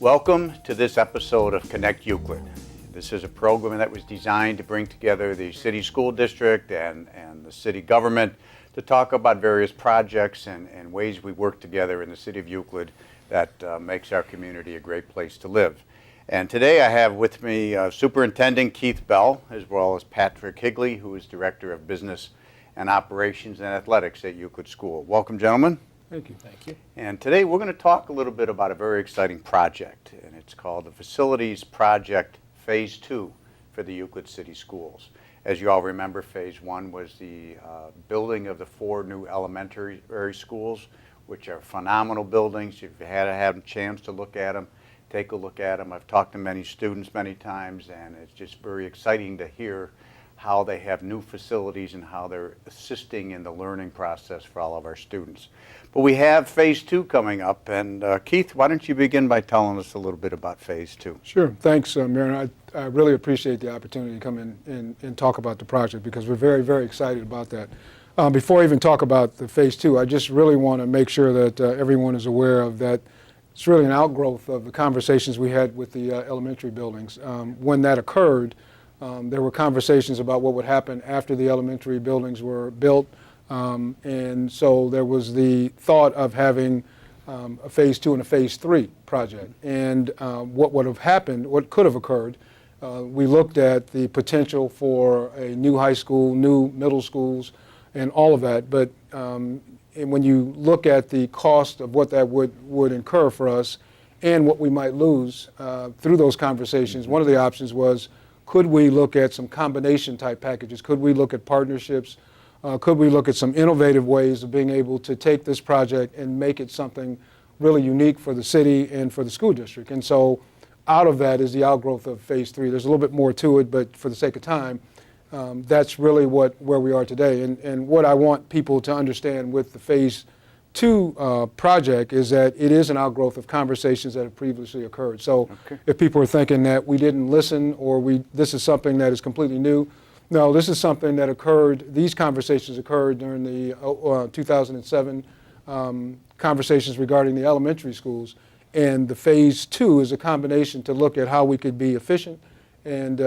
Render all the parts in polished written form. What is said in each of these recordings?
Welcome to this episode of Connect Euclid. This is a program that was designed to bring together the city school district and the city government to talk about various projects and ways we work together in the city of Euclid that makes our community a great place to live. And today I have with me Superintendent Keith Bell, as well as Patrick Higley, who is Director of Business and Operations and Athletics at Euclid School. Welcome, gentlemen. Thank you. Thank you. And today we're going to talk a little bit about a very exciting project, and it's called the Facilities Project Phase 2 for the Euclid City Schools. As you all remember, Phase 1 was the building of the 4 new elementary schools, which are phenomenal buildings. If you had a chance to look at them, take a look at them. I've talked to many students many times, and it's just very exciting to hear how they have new facilities and how they're assisting in the learning process for all of our students. But we have Phase 2 coming up, and Keith, why don't you begin by telling us a little bit about Phase 2? Sure. Thanks, Mayor. I really appreciate the opportunity to come in and talk about the project because we're very, very excited about that. Before I even talk about the Phase 2, I just really want to make sure that everyone is aware of that. It's really an outgrowth of the conversations we had with the elementary buildings. When that occurred, there were conversations about what would happen after the elementary buildings were built. And so there was the thought of having a Phase 2 and a Phase 3 project. And what would have happened, what could have occurred, we looked at the potential for a new high school, new middle schools, and all of that. But and when you look at the cost of what that would incur for us and what we might lose through those conversations, one of the options was, could we look at some combination type packages? Could we look at partnerships? Could we look at some innovative ways of being able to take this project and make it something really unique for the city and for the school district? And so out of that is the outgrowth of Phase 3. There's a little bit more to it, but for the sake of time, that's really where we are today. And what I want people to understand with the Phase 2 project is that it is an outgrowth of conversations that have previously occurred. So if people are thinking that we didn't listen or this is something that is completely new, no, this is something that occurred, these conversations occurred during the 2007 conversations regarding the elementary schools. And the Phase 2 is a combination to look at how we could be efficient and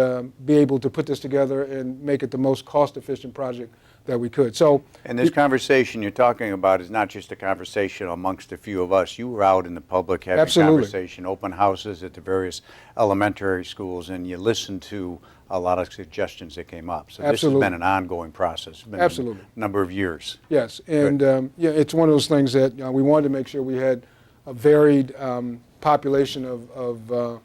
be able to put this together and make it the most cost-efficient project that we could. So, and this conversation you're talking about is not just a conversation amongst a few of us. You were out in the public having conversation, open houses at the various elementary schools, and you listened to a lot of suggestions that came up. So this has been an ongoing process. It's been a number of years. Yes, and yeah, it's one of those things that we wanted to make sure we had a varied population of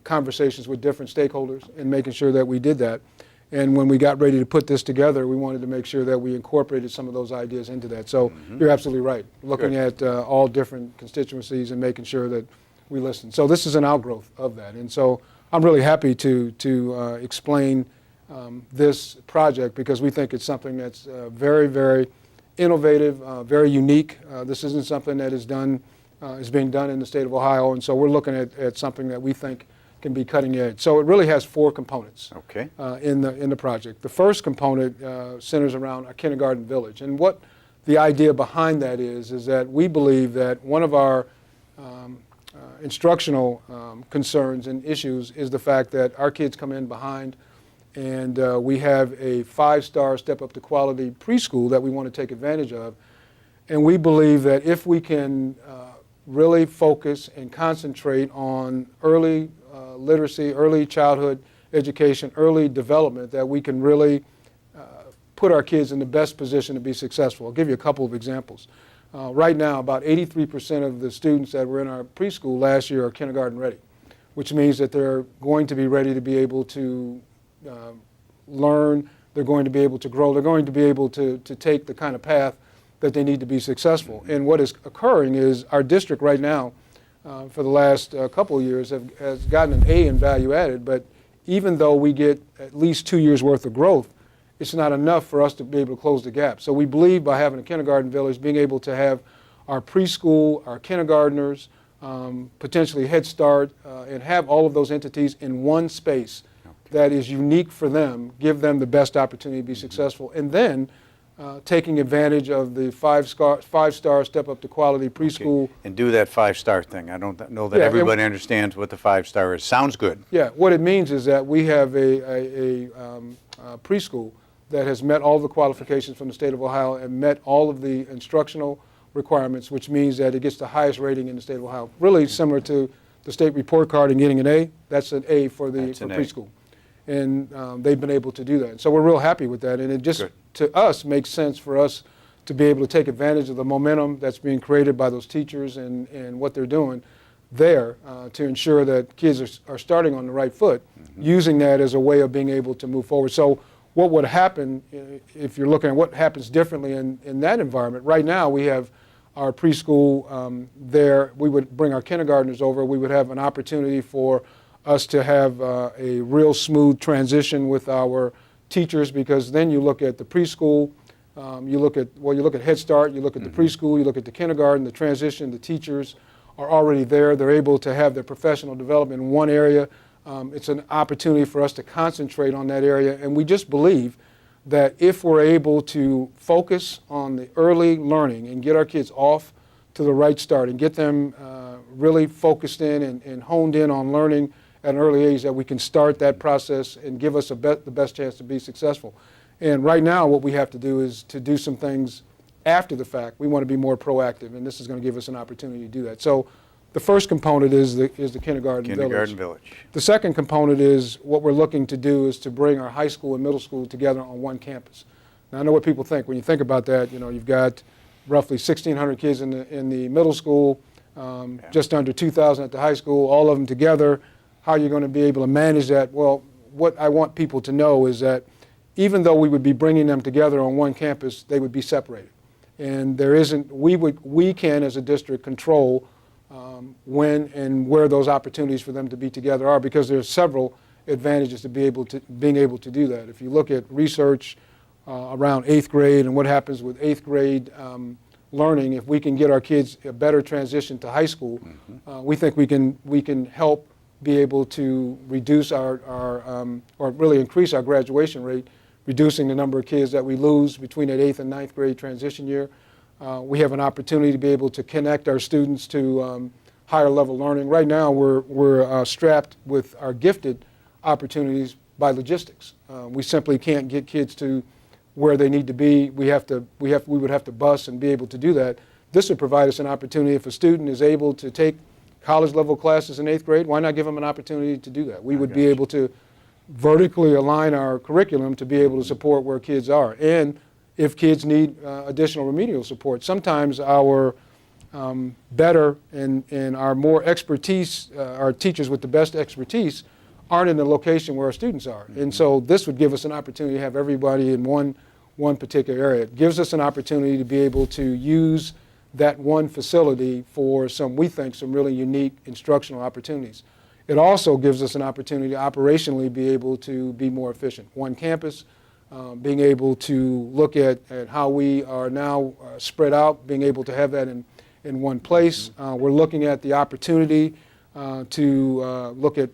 conversations with different stakeholders and making sure that we did that. And when we got ready to put this together, we wanted to make sure that we incorporated some of those ideas into that. So you're absolutely right, looking at all different constituencies and making sure that we listen. So this is an outgrowth of that. And so I'm really happy to explain this project because we think it's something that's very, very innovative, very unique. This isn't something that is being done in the state of Ohio. And so we're looking at something that we think can be cutting edge. So it really has 4 components in the project. The first component centers around a kindergarten village. And what the idea behind that is that we believe that one of our instructional concerns and issues is the fact that our kids come in behind, and we have a 5-star step up to quality preschool that we want to take advantage of. And we believe that if we can really focus and concentrate on early literacy, early childhood education, early development, that we can really put our kids in the best position to be successful. I'll give you a couple of examples. Right now, about 83% of the students that were in our preschool last year are kindergarten ready, which means that they're going to be ready to be able to learn, they're going to be able to grow, they're going to be able to take the kind of path that they need to be successful. And what is occurring is our district right now, for the last couple of years, has gotten an A in value added, but even though we get at least 2 years worth of growth, it's not enough for us to be able to close the gap. So we believe by having a kindergarten village, being able to have our preschool, our kindergartners, potentially Head Start, and have all of those entities in one space that is unique for them, give them the best opportunity to be successful. And then taking advantage of the five-star Step Up to Quality preschool. Okay. And do that 5-star thing. I don't know that Yeah, everybody understands what the 5-star is. Sounds good. Yeah, what it means is that we have a preschool that has met all the qualifications from the state of Ohio and met all of the instructional requirements, which means that it gets the highest rating in the state of Ohio. Really similar to the state report card and getting an A. That's an A for preschool. And they've been able to do that. So we're real happy with that. And it just, to us, makes sense for us to be able to take advantage of the momentum that's being created by those teachers and what they're doing there to ensure that kids are starting on the right foot, using that as a way of being able to move forward. So what would happen, if you're looking at what happens differently in that environment, right now we have our preschool there. We would bring our kindergartners over. We would have an opportunity for us to have a real smooth transition with our teachers, because then you look at the preschool, you look at Head Start, you look at the preschool, you look at the kindergarten, the transition, the teachers are already there. They're able to have their professional development in one area. It's an opportunity for us to concentrate on that area, and we just believe that if we're able to focus on the early learning and get our kids off to the right start and get them really focused in and honed in on learning at an early age, that we can start that process and give us the best chance to be successful. And right now what we have to do is to do some things after the fact. We want to be more proactive, and this is going to give us an opportunity to do that. So the first component is the kindergarten village. The second component is what we're looking to do is to bring our high school and middle school together on one campus. Now I know what people think. When you think about that, you know, you've got roughly 1,600 kids in the middle school, just under 2,000 at the high school, all of them together. How you're going to be able to manage that? Well, what I want people to know is that even though we would be bringing them together on one campus, they would be separated. And there isn't, we can as a district control when and where those opportunities for them to be together are, because there's several advantages to being able to do that. If you look at research around 8th grade and what happens with 8th grade learning, if we can get our kids a better transition to high school, we think we can help be able to reduce or really increase our graduation rate, reducing the number of kids that we lose between that 8th and 9th grade transition year. We have an opportunity to be able to connect our students to higher level learning. Right now we're strapped with our gifted opportunities by logistics. We simply can't get kids to where they need to be. We would have to bus and be able to do that. This would provide us an opportunity. If a student is able to take college level classes in 8th grade, why not give them an opportunity to do that? We would be able to vertically align our curriculum to be able to support where kids are. And if kids need additional remedial support, sometimes our better and our more expertise, our teachers with the best expertise aren't in the location where our students are. And so this would give us an opportunity to have everybody in one particular area. It gives us an opportunity to be able to use that one facility for we think, some really unique instructional opportunities. It also gives us an opportunity to operationally be able to be more efficient. One campus, being able to look at how we are now spread out, being able to have that in one place. We're looking at the opportunity to look at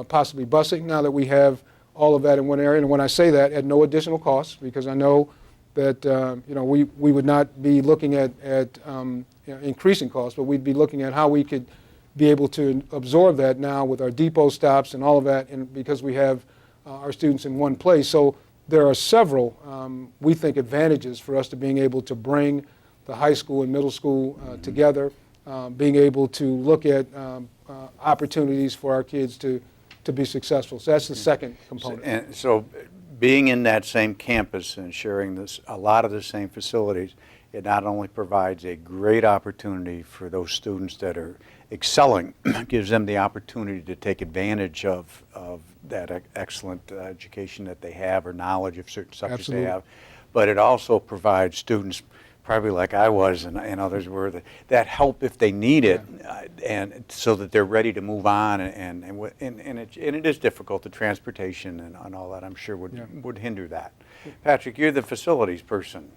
possibly busing now that we have all of that in one area. And when I say that, at no additional cost, because I know that we would not be looking at increasing costs, but we'd be looking at how we could be able to absorb that now with our depot stops and all of that, and because we have our students in one place. So there are several, we think, advantages for us to being able to bring the high school and middle school together, being able to look at opportunities for our kids to be successful. So that's the second component. And so being in that same campus and sharing a lot of the same facilities, it not only provides a great opportunity for those students that are excelling, gives them the opportunity to take advantage of that excellent education that they have or knowledge of certain subjects they have, but it also provides students, probably like I was and others were, that help if they need it, and so that they're ready to move on. And it is difficult. The transportation and all that, I'm sure, would hinder that. Patrick, you're the facilities person.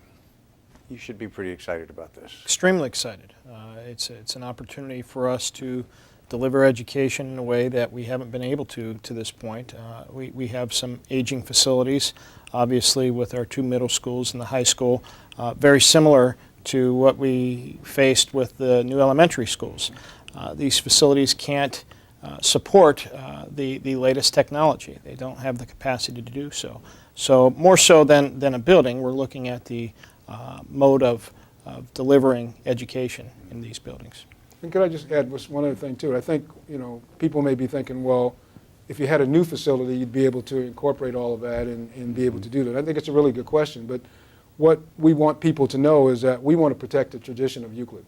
You should be pretty excited about this. Extremely excited. It's an opportunity for us to deliver education in a way that we haven't been able to this point. We have some aging facilities, obviously with our 2 middle schools and the high school, very similar to what we faced with the new elementary schools. These facilities can't support the latest technology. They don't have the capacity to do so. So more so than a building, we're looking at the mode of delivering education in these buildings. And could I just add one other thing too? I think, you know, people may be thinking, well, if you had a new facility, you'd be able to incorporate all of that and be able to do that. I think it's a really good question, but what we want people to know is that we want to protect the tradition of Euclid.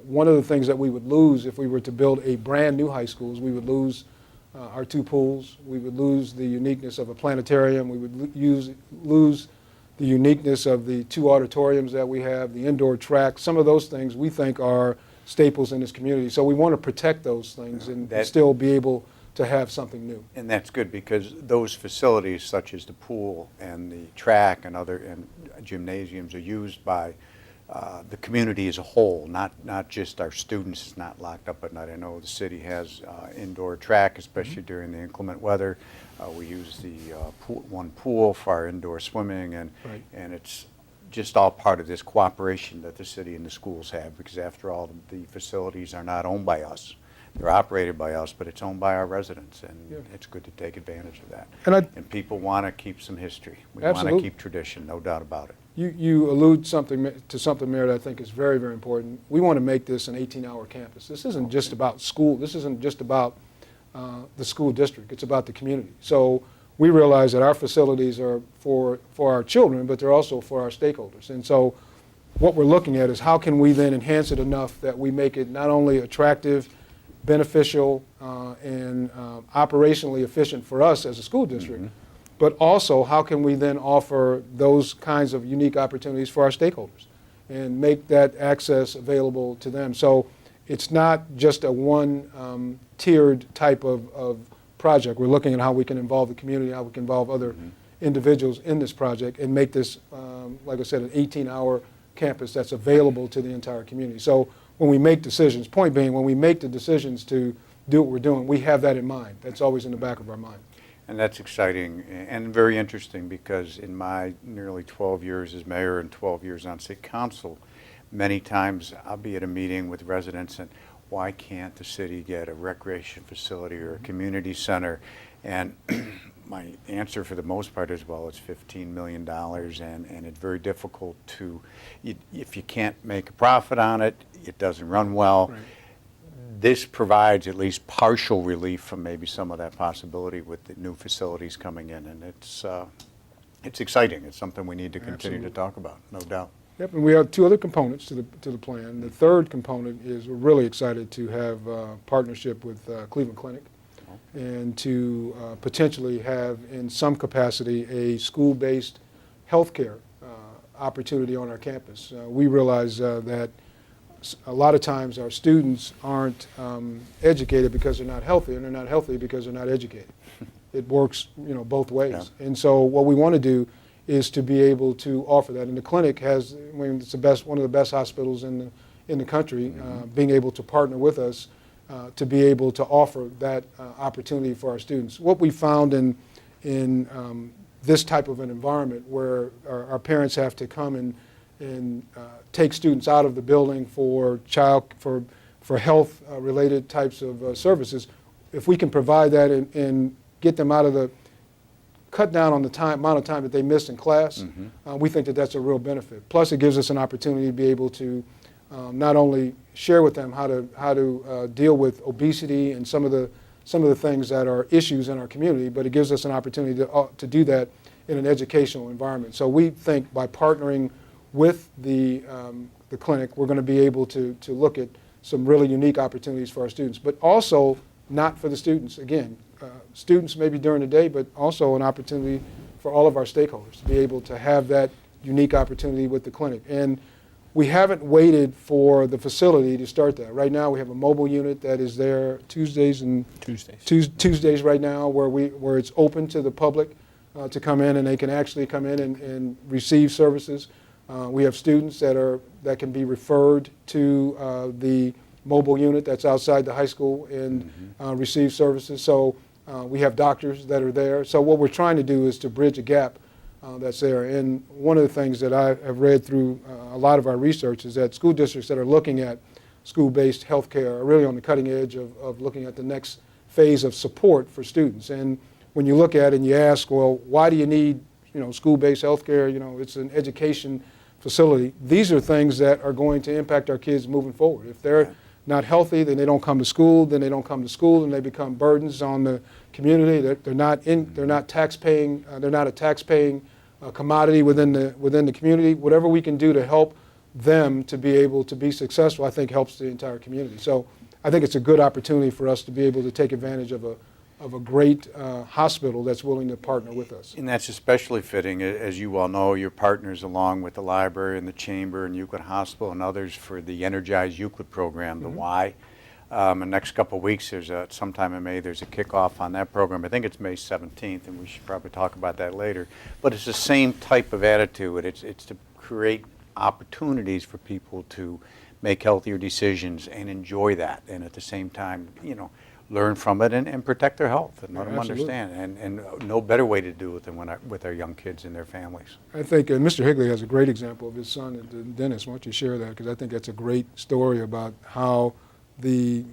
One of the things that we would lose if we were to build a brand new high school is we would lose our 2 pools, we would lose the uniqueness of a planetarium, we would lose the uniqueness of the 2 auditoriums that we have, the indoor track. Some of those things we think are staples in this community. So we want to protect those things and still be able to have something new. And that's good, because those facilities such as the pool and the track and other gymnasiums are used by the community as a whole, not just our students. It's not locked up at night. I know the city has indoor track, especially during the inclement weather. We use the one pool for our indoor swimming, and it's just all part of this cooperation that the city and the schools have, because after all, the facilities are not owned by us. They're operated by us, but it's owned by our residents, and it's good to take advantage of that. And people want to keep some history. We want to keep tradition, no doubt about it. You allude to something, Mayor, that I think is very, very important. We want to make this an 18-hour campus. This isn't just about school. This isn't just about the school district. It's about the community. So we realize that our facilities are for our children, but they're also for our stakeholders. And so what we're looking at is how can we then enhance it enough that we make it not only attractive, beneficial, and operationally efficient for us as a school district, but also how can we then offer those kinds of unique opportunities for our stakeholders and make that access available to them. So it's not just a one-tiered type of project. We're looking at how we can involve the community, how we can involve other individuals in this project and make this, like I said, an 18-hour campus that's available to the entire community. So when we make decisions, point being, when we make the decisions to do what we're doing, we have that in mind. That's always in the back of our mind. And that's exciting and very interesting, because in my nearly 12 years as mayor and 12 years on city council, many times I'll be at a meeting with residents and why can't the city get a recreation facility or a community center? And my answer for the most part is, well, it's $15 million and it's very difficult to, if you can't make a profit on it, it doesn't run well. Right. This provides at least partial relief from maybe some of that possibility with the new facilities coming in, and it's exciting. It's something we need to continue to talk about, no doubt. Yep, and we have 2 other components to the plan. The third component is we're really excited to have a partnership with Cleveland Clinic and to potentially have in some capacity a school-based healthcare opportunity on our campus. We realize that a lot of times our students aren't educated because they're not healthy, and they're not healthy because they're not educated. It works, you know, both ways. Yeah. And so what we want to do is to be able to offer that. And the clinic has, I mean, it's one of the best hospitals in the country, being able to partner with us to be able to offer that opportunity for our students. What we found in this type of an environment where our parents have to come and take students out of the building for health related types of services, if we can provide that and get them out of the, cut down on the amount of time that they miss in class, we think that that's a real benefit. Plus it gives us an opportunity to be able to not only share with them how to deal with obesity and some of the things that are issues in our community, but it gives us an opportunity to do that in an educational environment. So we think by partnering with the clinic, we're going to be able to look at some really unique opportunities for our students, but also not for the students. Again, students maybe during the day, but also an opportunity for all of our stakeholders to be able to have that unique opportunity with the clinic. And we haven't waited for the facility to start that. Right now we have a mobile unit that is there Tuesdays right now where it's open to the public to come in, and they can actually come in and receive services. We have students that can be referred to the mobile unit that's outside the high school and receive services. So we have doctors that are there. So what we're trying to do is to bridge a gap that's there. And one of the things that I have read through a lot of our research is that school districts that are looking at school-based healthcare are really on the cutting edge of looking at the next phase of support for students. And when you look at it and you ask, well, why do you need, school-based healthcare? It's an education facility. These are things that are going to impact our kids moving forward. If they're not healthy, then they don't come to school. Then they don't come to school, and they become burdens on the community. They're not tax-paying. They're not a tax-paying commodity within the community. Whatever we can do to help them to be able to be successful, I think helps the entire community. So I think it's a good opportunity for us to be able to take advantage of a great hospital that's willing to partner with us. And that's especially fitting, as you well know, your partners along with the library and the chamber and Euclid Hospital and others for the Energize Euclid program, the Y. The next couple of weeks, sometime in May, there's a kickoff on that program. I think it's May 17th, and we should probably talk about that later. But it's the same type of attitude. It's to create opportunities for people to make healthier decisions and enjoy that, and at the same time, learn from it and protect their health and let them understand. And no better way to do it than with our young kids and their families. I think Mr. Higley has a great example of his son at the dentist. Why don't you share that? Because I think that's a great story about how the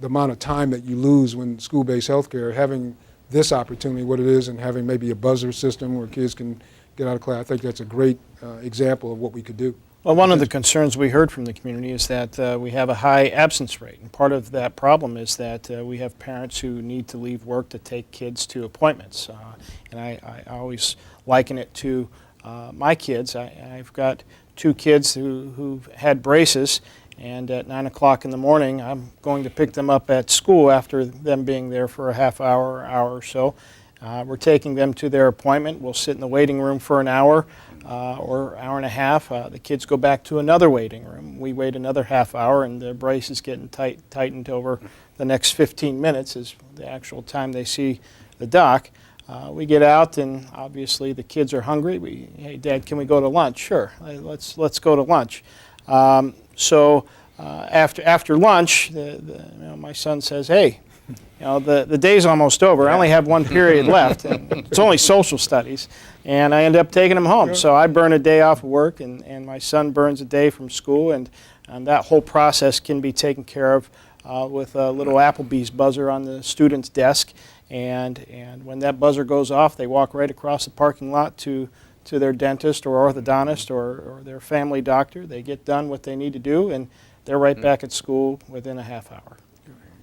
amount of time that you lose when school-based healthcare, having this opportunity, what it is, and having maybe a buzzer system where kids can get out of class. I think that's a great example of what we could do. Well, one of the concerns we heard from the community is that we have a high absence rate. And part of that problem is that we have parents who need to leave work to take kids to appointments. And I always liken it to my kids. I've got two kids who've had braces, and at 9 o'clock in the morning, I'm going to pick them up at school after them being there for a half hour or so. We're taking them to their appointment. We'll sit in the waiting room for an hour or hour and a half. The kids go back to another waiting room. We wait another half hour, and the brace is getting tightened over the next 15 minutes is the actual time they see the doc. We get out, and obviously the kids are hungry. Hey, Dad, can we go to lunch? Sure, let's go to lunch. So after lunch, my son says, hey, the day's almost over. I only have one period left, and it's only social studies, and I end up taking him home. So I burn a day off of work, and my son burns a day from school, and that whole process can be taken care of with a little Applebee's buzzer on the student's desk, and when that buzzer goes off, they walk right across the parking lot to their dentist or orthodontist or their family doctor. They get done what they need to do, and they're right back at school within a half hour.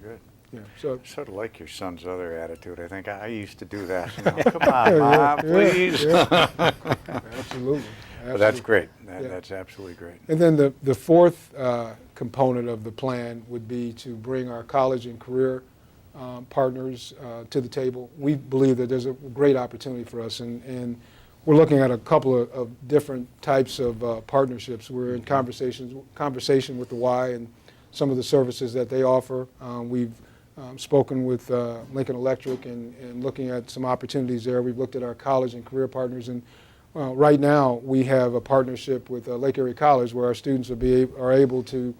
Good. Yeah, so Sort of like your son's other attitude. I think I used to do that. Come on, Mom, please. absolutely. But that's great. That's absolutely great. And then the fourth component of the plan would be to bring our college and career partners to the table. We believe that there's a great opportunity for us, and we're looking at a couple of different types of partnerships. We're in conversation with the Y and some of the services that they offer. We've spoken with Lincoln Electric and looking at some opportunities there. We've looked at our college and career partners, and right now we have a partnership with Lake Erie College where our students are able to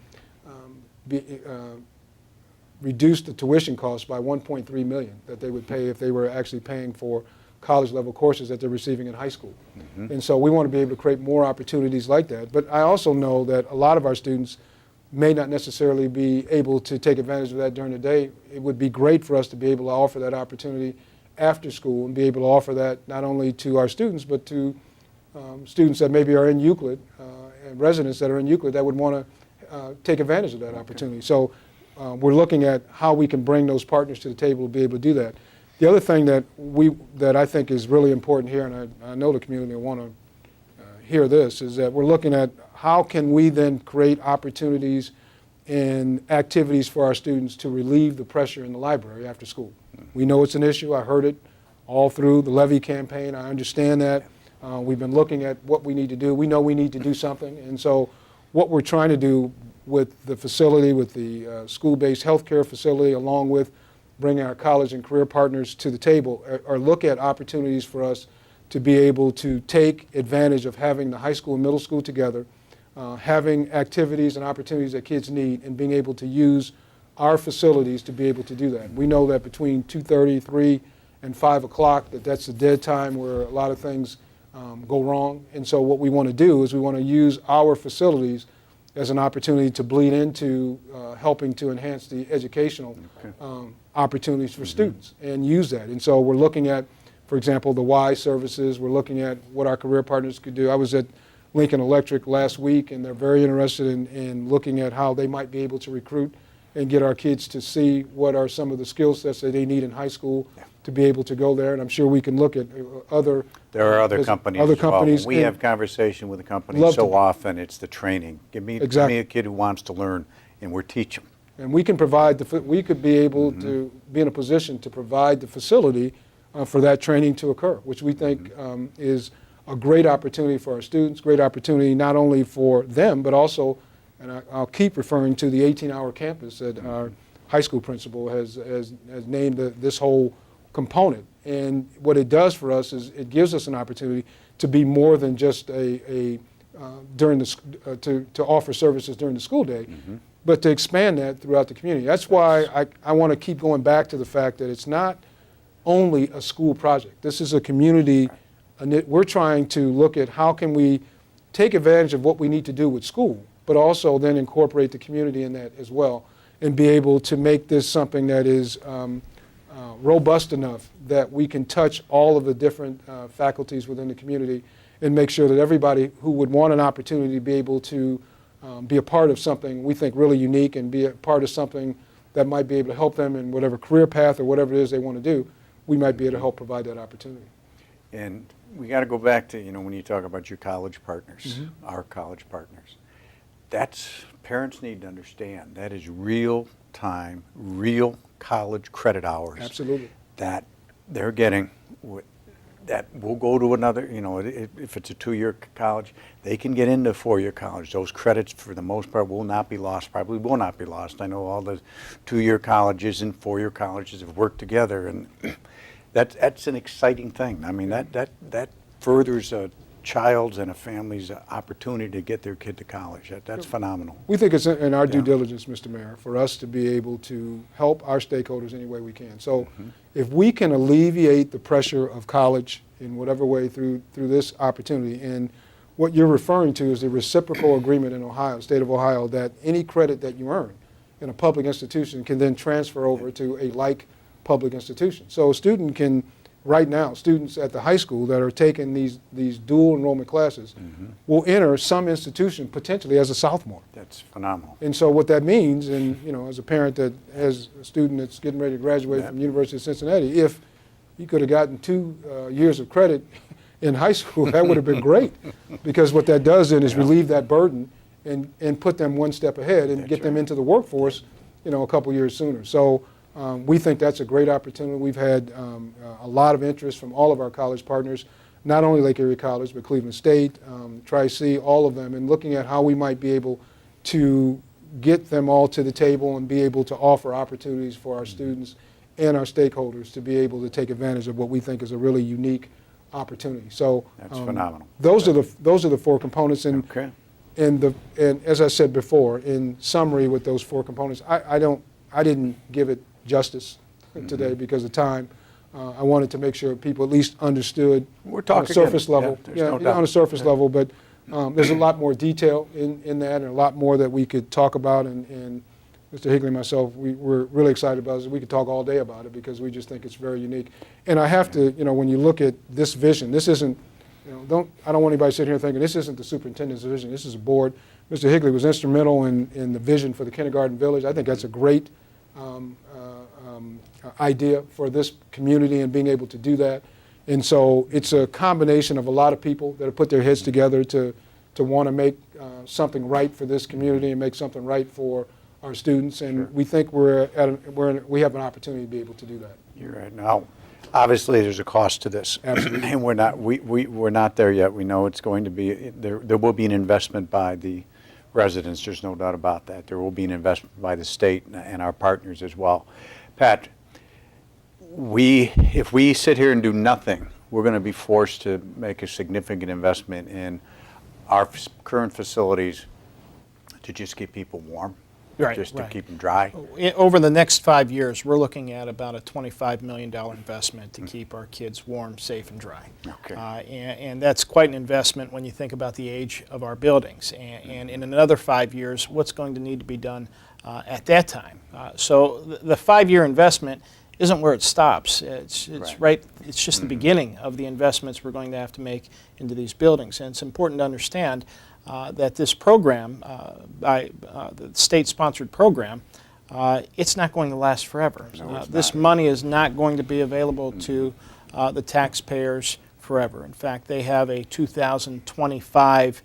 reduce the tuition costs by $1.3 million that they would pay if they were actually paying for college level courses that they're receiving in high school. And so we want to be able to create more opportunities like that. But I also know that a lot of our students may not necessarily be able to take advantage of that during the day. It would be great for us to be able to offer that opportunity after school and be able to offer that not only to our students but to students that maybe are in Euclid and residents that are in Euclid that would want to take advantage of that opportunity. So we're looking at how we can bring those partners to the table to be able to do that. The other thing that I think is really important here, and I know the community will want to hear this, is that we're looking at how can we then create opportunities and activities for our students to relieve the pressure in the library after school. We know it's an issue. I heard it all through the Levy campaign. I understand that. We've been looking at what we need to do. We know we need to do something. And so what we're trying to do with the facility, with the school-based healthcare facility, along with bringing our college and career partners to the table, or look at opportunities for us to be able to take advantage of having the high school and middle school together, having activities and opportunities that kids need, and being able to use our facilities to be able to do that. We know that between 2:30, 3, and 5 o'clock, that's the dead time where a lot of things go wrong. And so what we want to do is we want to use our facilities as an opportunity to bleed into helping to enhance the educational opportunities for students and use that. And so we're looking at, for example, the Y services. We're looking at what our career partners could do. I was at Lincoln Electric last week, and they're very interested in looking at how they might be able to recruit and get our kids to see what are some of the skill sets that they need in high school to be able to go there. And I'm sure we can look at other. There are other companies Other as well. companies. When we have conversation with the companies Love so to. often, it's the training. Give me a kid who wants to learn, and we're teaching. And we can provide we could be able to be in a position to provide the facility for that training to occur, which we think is a great opportunity for our students, great opportunity not only for them, but also, and I'll keep referring to the 18-hour campus that our high school principal has named this whole component. And what it does for us is it gives us an opportunity to be more than just to offer services during the school day, but to expand that throughout the community. That's why I want to keep going back to the fact that it's not only a school project. This is a community, and we're trying to look at how can we take advantage of what we need to do with school, but also then incorporate the community in that as well, and be able to make this something that is robust enough that we can touch all of the different faculties within the community and make sure that everybody who would want an opportunity to be able to be a part of something we think really unique and be a part of something that might be able to help them in whatever career path or whatever it is they want to do, we might be able to help provide that opportunity. And we got to go back to, when you talk about your college partners, our college partners, parents need to understand that is real time, real college credit hours. Absolutely. That they're getting, that will go to another, if it's a 2-year college, they can get into 4-year college. Those credits, for the most part, will not be lost, probably will not be lost. I know all the 2-year colleges and 4-year colleges have worked together, and that's an exciting thing. I mean, that furthers a child's and a family's opportunity to get their kid to college. That's phenomenal. We think it's in our due diligence, Mr. Mayor, for us to be able to help our stakeholders any way we can. So if we can alleviate the pressure of college in whatever way through this opportunity, and what you're referring to is the reciprocal agreement in Ohio, state of Ohio, that any credit that you earn in a public institution can then transfer over to a like public institution. So a student can, right now, students at the high school that are taking these dual enrollment classes will enter some institution potentially as a sophomore. That's phenomenal. And so what that means, and as a parent that has a student that's getting ready to graduate from the University of Cincinnati, if you could have gotten 2 years of credit in high school, that would have been great, because what that does then is relieve that burden and put them one step ahead and get them into the workforce, a couple years sooner. So we think that's a great opportunity. We've had a lot of interest from all of our college partners, not only Lake Erie College, but Cleveland State, Tri-C, all of them, and looking at how we might be able to get them all to the table and be able to offer opportunities for our students and our stakeholders to be able to take advantage of what we think is a really unique opportunity. So that's phenomenal. Those are the 4 components. And and as I said before, in summary, with those 4 components, I didn't give it justice today because of time. I wanted to make sure people at least understood We're talking on a surface level. No doubt. On a surface level, but there's a lot more detail in that, and a lot more that we could talk about. And Mr. Higley and myself, we're really excited about it. We could talk all day about it because we just think it's very unique. And I have to, when you look at this vision, this isn't, I don't want anybody sitting here thinking this isn't the superintendent's vision. This is a board. Mr. Higley was instrumental in the vision for the kindergarten village. I think that's a great idea for this community and being able to do that. And so it's a combination of a lot of people that have put their heads together to want to make something right for this community and make something right for our students. And we think we have an opportunity to be able to do that. You're right. Now, obviously, there's a cost to this. Absolutely. And we're not there yet. We know it's going to be, there will be an investment by the residents. There's no doubt about that. There will be an investment by the state and our partners as well. Pat, if we sit here and do nothing, we're going to be forced to make a significant investment in our current facilities to just keep people warm, Right, just to right. keep them dry. Over the next 5 years, we're looking at about a $25 million investment to keep our kids warm, safe, and dry. Okay. And that's quite an investment when you think about the age of our buildings. And in another 5 years, what's going to need to be done at that time? So the 5-year investment isn't where it stops. It's Right. It's just the beginning of the investments we're going to have to make into these buildings. And it's important to understand that this program, the state-sponsored program, it's not going to last forever. No, it's This not. money is not going to be available to the taxpayers forever. In fact, they have a 2025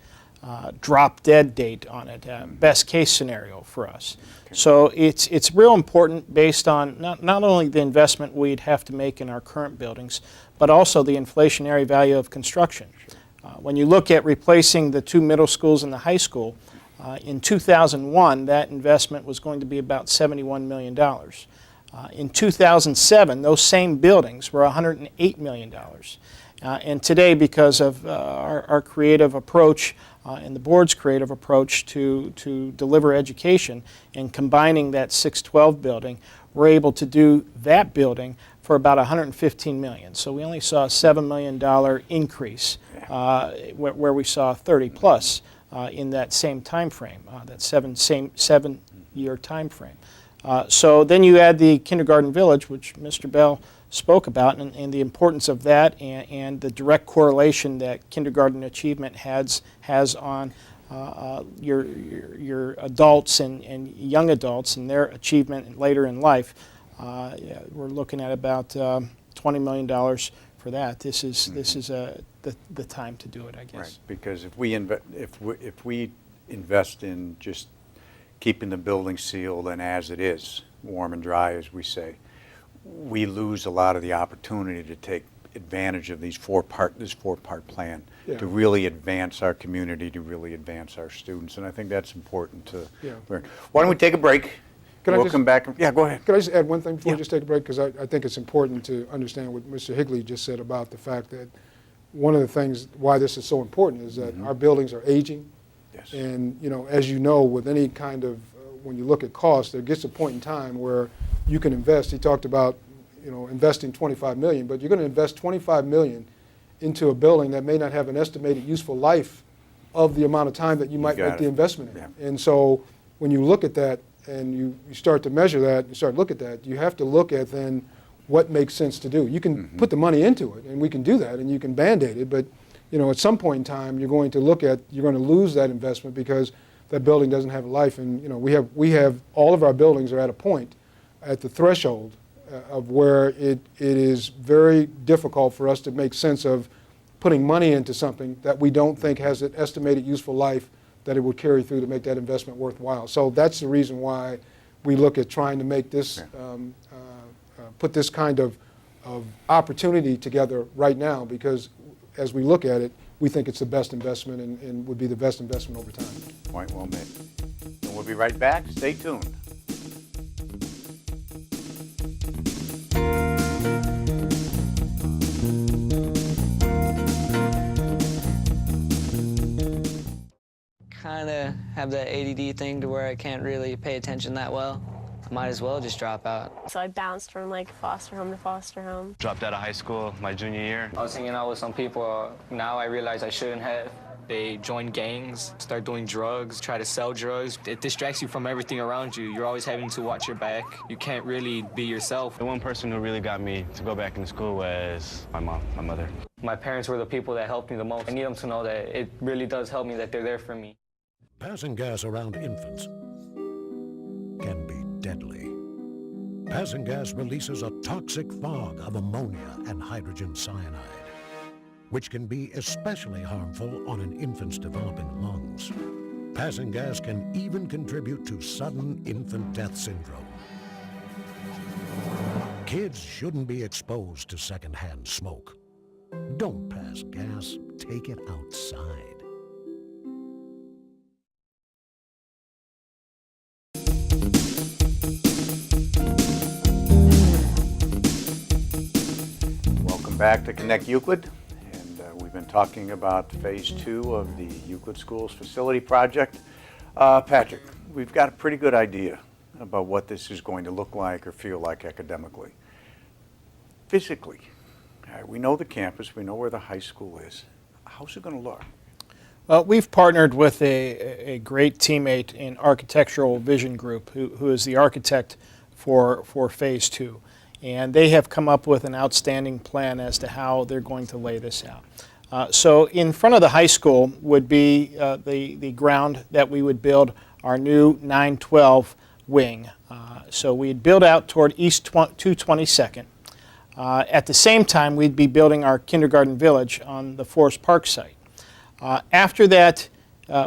drop-dead date on it, best case scenario for us. Okay. So it's real important based on not only the investment we'd have to make in our current buildings, but also the inflationary value of construction. When you look at replacing the 2 middle schools and the high school, in 2001, that investment was going to be about $71 million. In 2007, those same buildings were $108 million. And today, because of our creative approach and the board's creative approach to deliver education and combining that 612 building, we're able to do that building for about $115 million. So we only saw a $7 million increase where we saw 30 plus in that same time frame, that seven-year time frame. So then you add the kindergarten village, which Mr. Bell spoke about, and the importance of that, and the direct correlation that kindergarten achievement has on your adults and young adults and their achievement later in life. We're looking at about $20 million for that. This is the time to do it, I guess. Right, because if we invest in just keeping the building sealed and as it is, warm and dry, as we say, we lose a lot of the opportunity to take advantage of this four-part plan to really advance our community, to really advance our students, and I think that's important to learn. Why don't we take a break? We'll come back. Yeah, go ahead. Can I just add one thing before we just take a break? Because I think it's important to understand what Mr. Higley just said about the fact that one of the things why this is so important is that our buildings are aging. Yes. And, as you know, with any kind of, when you look at cost, there gets a point in time where you can invest. He talked about, investing $25 million, but you're going to invest $25 million into a building that may not have an estimated useful life of the amount of time that you might make the investment in. Yeah. And so when you look at that and you start to measure that, you start to look at that, you have to look at then what makes sense to do. You can put the money into it, and we can do that, and you can Band-Aid it, but at some point in time, you're going to lose that investment because that building doesn't have a life. And we have all of our buildings are at a point at the threshold of where it is very difficult for us to make sense of putting money into something that we don't think has an estimated useful life that it would carry through to make that investment worthwhile. So that's the reason why we look at trying to make this, put this kind of opportunity together right now, because as we look at it, we think it's the best investment and would be the best investment over time. Point well made. And we'll be right back. Stay tuned. Kind of have that ADD thing to where I can't really pay attention that well. I might as well just drop out. So I bounced from foster home to foster home. Dropped out of high school my junior year. I was hanging out with some people now I realize I shouldn't have. They join gangs, start doing drugs, try to sell drugs. It distracts you from everything around you. You're always having to watch your back. You can't really be yourself. The one person who really got me to go back into school was my mother. My parents were the people that helped me the most. I need them to know that it really does help me, that they're there for me. Passing gas around infants can be deadly. Passing gas releases a toxic fog of ammonia and hydrogen cyanide, which can be especially harmful on an infant's developing lungs. Passing gas can even contribute to sudden infant death syndrome. Kids shouldn't be exposed to secondhand smoke. Don't pass gas, take it outside. Welcome back to Connect Euclid, and We've been talking about phase 2 of the Euclid Schools facility project. Patrick, we've got a pretty good idea about what this is going to look like or feel like academically. Physically, we know the campus, we know where the high school is. How's it going to look? Well, we've partnered with a great teammate in Architectural Vision Group, who is the architect for phase 2. And they have come up with an outstanding plan as to how they're going to lay this out. So in front of the high school would be the ground that we would build our new 912 wing. So we'd build out toward East 222nd. At the same time, we'd be building our kindergarten village on the Forest Park site. After that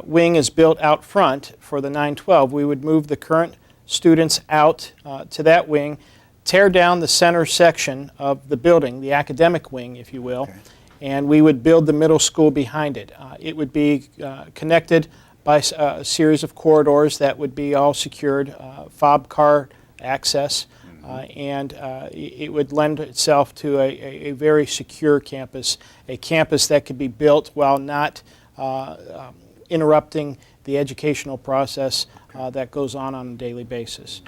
wing is built out front for the 912, we would move the current students out to that wing, tear down the center section of the building, the academic wing, if you will, and we would build the middle school behind it. It would be connected by a series of corridors that would be all secured, fob car access, and it would lend itself to a very secure campus, a campus that could be built while not interrupting the educational process that goes on a daily basis.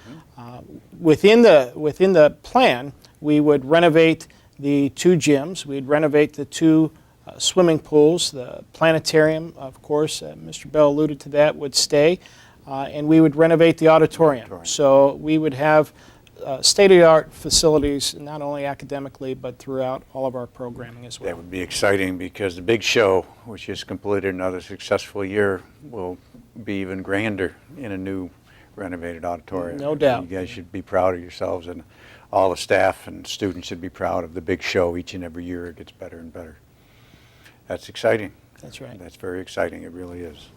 Within the plan, we would renovate the 2 gyms. We'd renovate the 2 swimming pools. The planetarium, of course, Mr. Bell alluded to that, would stay. And we would renovate the auditorium. So we would have state-of-the-art facilities, not only academically, but throughout all of our programming as well. That would be exciting because the big show, which has completed another successful year, will be even grander in a new renovated auditorium. No doubt. You guys should be proud of yourselves, and all the staff and students should be proud of the big show. Each and every year it gets better and better. That's exciting. That's right. That's very exciting. It really is.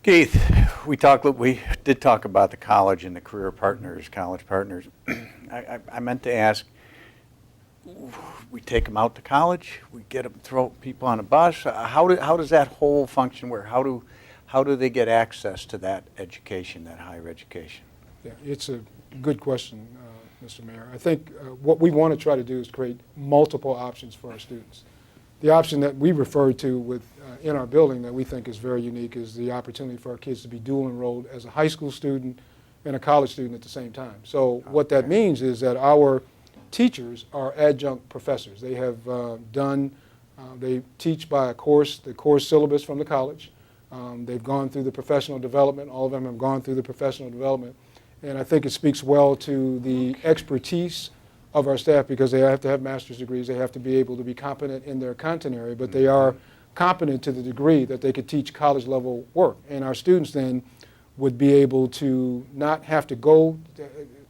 Keith, we did talk about the college and the career partners, college partners. I meant to ask, we take them out to college, we get them, throw people on a bus. How does that whole function work? How do they get access to that education, that higher education? Yeah, it's a good question, Mr. Mayor. I think what we want to try to do is create multiple options for our students. The option that we refer to in our building that we think is very unique is the opportunity for our kids to be dual enrolled as a high school student and a college student at the same time. So what that means is that our teachers are adjunct professors. They have they teach by the course syllabus from the college. They've gone through the professional development. All of them have gone through the professional development. And I think it speaks well to the expertise of our staff because they have to have master's degrees. They have to be able to be competent in their content area, but they are competent to the degree that they could teach college level work. And our students then would be able to not have to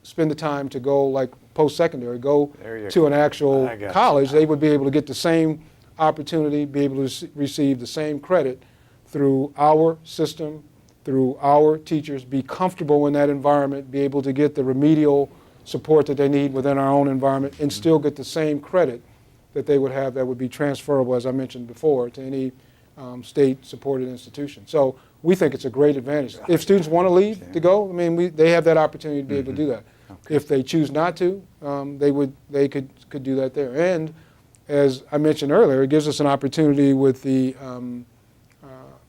spend the time to go like post-secondary, go to an actual college. They would be able to get the same opportunity, be able to receive the same credit through our system, through our teachers, be comfortable in that environment, be able to get the remedial support that they need within our own environment, and still get the same credit that they would have that would be transferable, as I mentioned before, to any state-supported institution. So we think it's a great advantage. If students want to leave to go, I mean, they have that opportunity to be able to do that. Okay. If they choose not to, they could do that there. And as I mentioned earlier, it gives us an opportunity with the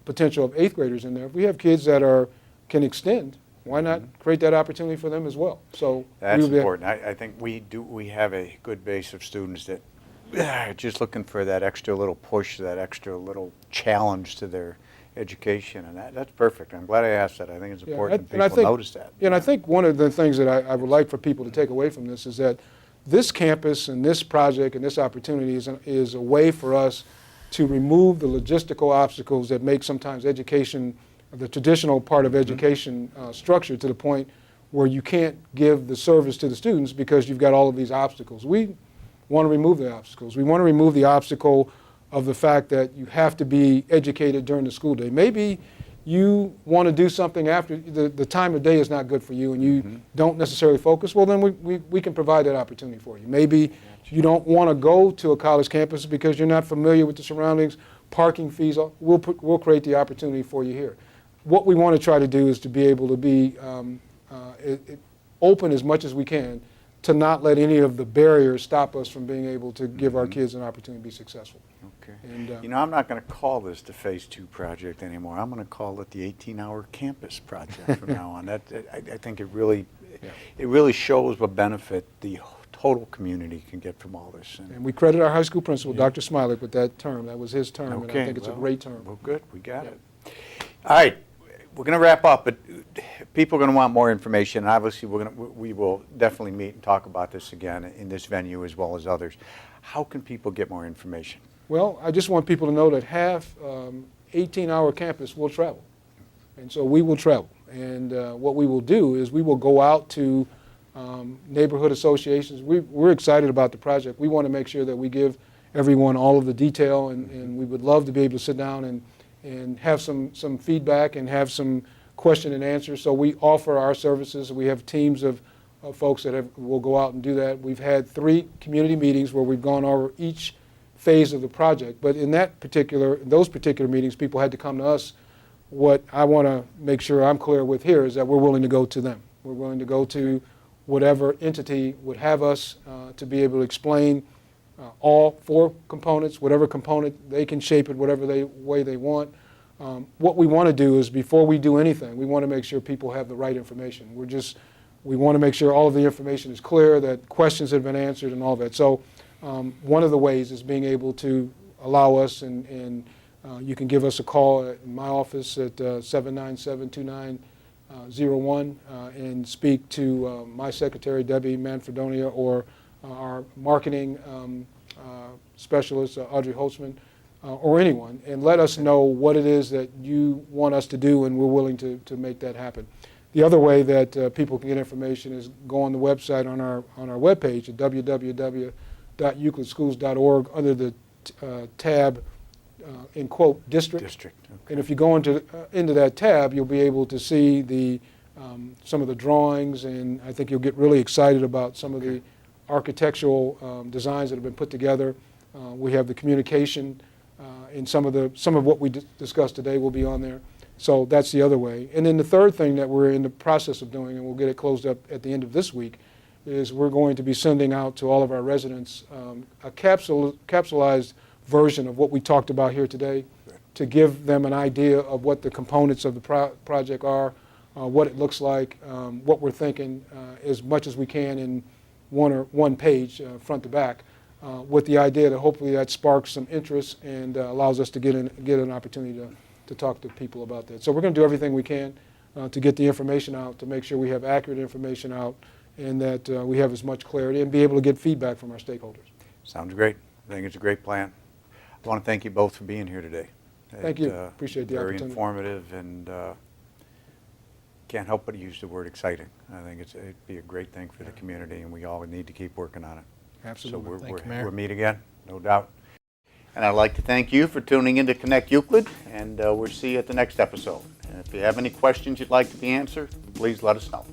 potential of 8th graders in there. If we have kids that can extend, why not create that opportunity for them as well? So that's important. I think we have a good base of students that are just looking for that extra little push, that extra little challenge to their education, and that's perfect. I'm glad I asked that. I think it's important that people notice that. Yeah, and I think one of the things that I would like for people to take away from this is that this campus and this project and this opportunity is a way for us to remove the logistical obstacles that make sometimes education, the traditional part of education structure, to the point where you can't give the service to the students because you've got all of these obstacles. We want to remove the obstacles. We want to remove the obstacle of the fact that you have to be educated during the school day. Maybe you want to do something after the time of day is not good for you and you don't necessarily focus. Well, then we can provide that opportunity for you. Maybe you don't want to go to a college campus because you're not familiar with the surroundings, parking fees. We'll create the opportunity for you here. What we want to try to do is to be able to be open as much as we can to not let any of the barriers stop us from being able to give our kids an opportunity to be successful. Okay. And, You know, I'm not going to call this the Phase 2 project anymore. I'm going to call it the 18-hour campus project from now on. I think it really shows what benefit the total community can get from all this. And we credit our high school principal, Dr. Smilek, with that term. That was his term, and I think it's a great term. Well, good. We got it. All right. We're going to wrap up, but people are going to want more information. And obviously, we will definitely meet and talk about this again in this venue as well as others. How can people get more information? Well, I just want people to know that half 18-hour campus will travel. And so we will travel. And what we will do is we will go out to neighborhood associations. We're excited about the project. We want to make sure that we give everyone all of the detail, and we would love to be able to sit down and have some feedback and have some question and answer. So we offer our services. We have teams of folks that will go out and do that. We've had 3 community meetings where we've gone over each phase of the project. But in those particular meetings, people had to come to us. What I want to make sure I'm clear with here is that we're willing to go to them. We're willing to go to whatever entity would have us to be able to explain all 4 components, whatever component, they can shape it whatever way they want. What we want to do is before we do anything, we want to make sure people have the right information. We want to make sure all of the information is clear, that questions have been answered and all that. So one of the ways is being able to allow us, and you can give us a call at my office at 797-2901 and speak to my secretary, Debbie Manfredonia, or our marketing specialist, AUDREY, HOLTZMAN, or anyone, and let us know what it is that you want us to do, and we're willing to make that happen. The other way that people can get information is go on the website on our webpage at www.euclidschools.org under the tab, in quote, district. Okay. And if you go into that tab, you'll be able to see some of the drawings, and I think you'll get really excited about some of the architectural designs that have been put together. We have the communication, and some of what we discussed today will be on there. So that's the other way. And then the third thing that we're in the process of doing, and we'll get it closed up at the end of this week, is we're going to be sending out to all of our residents a capsulized version of what we talked about here today, to give them an idea of what the components of the project are, what it looks like, what we're thinking, as much as we can in one page, front to back, with the idea that hopefully that sparks some interest and allows us to get an opportunity to talk to people about that. So we're going to do everything we can to get the information out, to make sure we have accurate information out, and that we have as much clarity and be able to get feedback from our stakeholders. Sounds great. I think it's a great plan. I want to thank you both for being here today. Thank you. Appreciate the opportunity. Very informative, and can't help but use the word exciting. I think it'd be a great thing for the community, and we all need to keep working on it. Absolutely. So Thank you, Mayor. we'll meet again, no doubt. And I'd like to thank you for tuning in to Connect Euclid, and we'll see you at the next episode. And if you have any questions you'd like to be answered, please let us know.